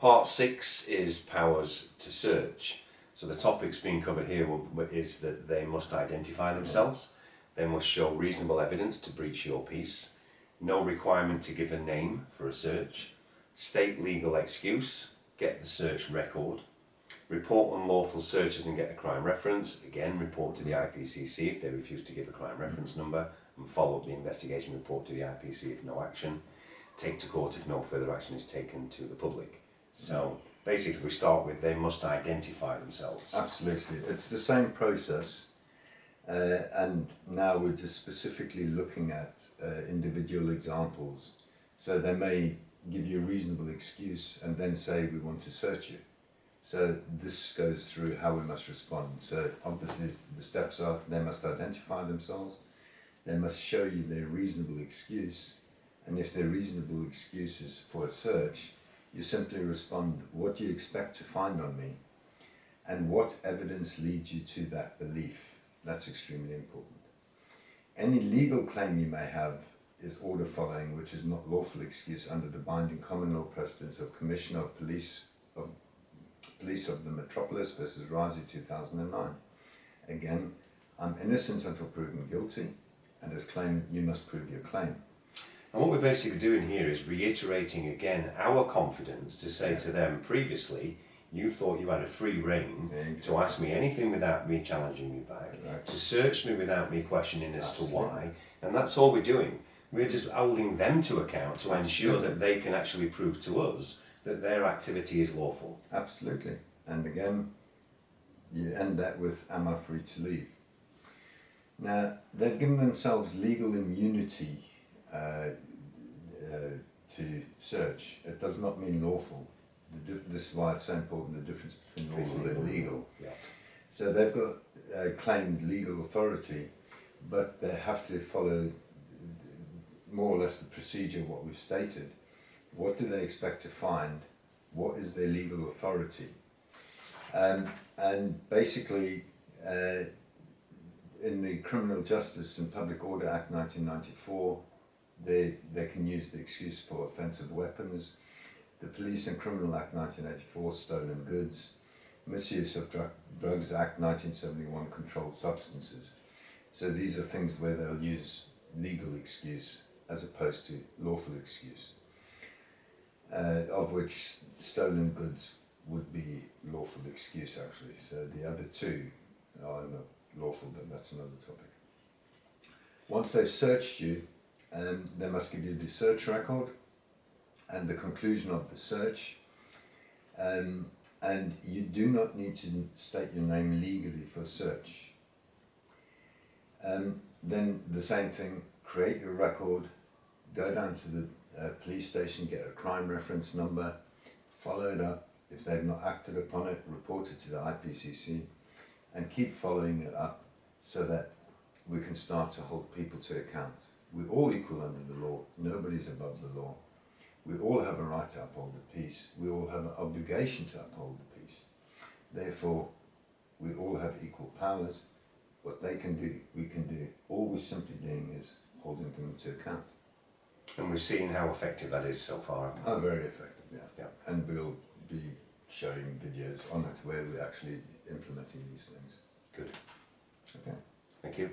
Part 6 is powers to search. So the topics being covered here is that they must identify themselves, they must show reasonable evidence to breach your peace, no requirement to give a name for a search, state legal excuse, get the search record, report unlawful searches and get a crime reference, again report to the IPCC if they refuse to give a crime reference number, and follow up the investigation report to the IPC if no action, take to court if no further action is taken to the public. So basically we start with they must identify themselves. Absolutely, it's the same process, and now we're just specifically looking at individual examples. So they may give you a reasonable excuse and then say we want to search you. So this goes through how we must respond. So obviously the steps are they must identify themselves, they must show you their reasonable excuse, and if their reasonable excuse is for a search, you simply respond, what do you expect to find on me? And what evidence leads you to that belief? That's extremely important. Any legal claim you may have is order following, which is not lawful excuse under the binding common law precedents of Commissioner of Police of the Metropolis versus Razi 2009. Again, I'm innocent until proven guilty, and as claimant you must prove your claim. And what we're basically doing here is reiterating again our confidence to say to them previously, you thought you had a free rein to ask me anything without me challenging you back, to search me without me questioning as to why, and that's all we're doing. We're just holding them to account to ensure that they can actually prove to us that their activity is lawful. Absolutely. And again, you end that with, am I free to leave? Now, they've given themselves legal immunity to search. It does not mean lawful. This is why it's so important, the difference between lawful and legal. Yeah. So they've got claimed legal authority, but they have to follow more or less the procedure of what we've stated. What do they expect to find? What is their legal authority? And basically, in the Criminal Justice and Public Order Act 1994, they can use the excuse for offensive weapons. The Police and Criminal Act 1984, stolen goods. Misuse of Drugs Act 1971, controlled substances. So these are things where they'll use legal excuse as opposed to lawful excuse. Of which stolen goods would be lawful excuse actually. So the other two are not lawful, but that's another topic. Once they've searched you, they must give you the search record and the conclusion of the search. And you do not need to state your name legally for search. Then the same thing, create your record, go down to the police station, get a crime reference number, follow it up. If they've not acted upon it, report it to the IPCC, and keep following it up so that we can start to hold people to account. We're all equal under the law. Nobody's above the law. We all have a right to uphold the peace. We all have an obligation to uphold the peace. Therefore, we all have equal powers. What they can do, we can do. All we're simply doing is holding them to account. And we've seen how effective that is so far. Oh, very effective, yeah. Yeah. And we'll be showing videos on it where we're actually implementing these things. Good. Okay. Thank you.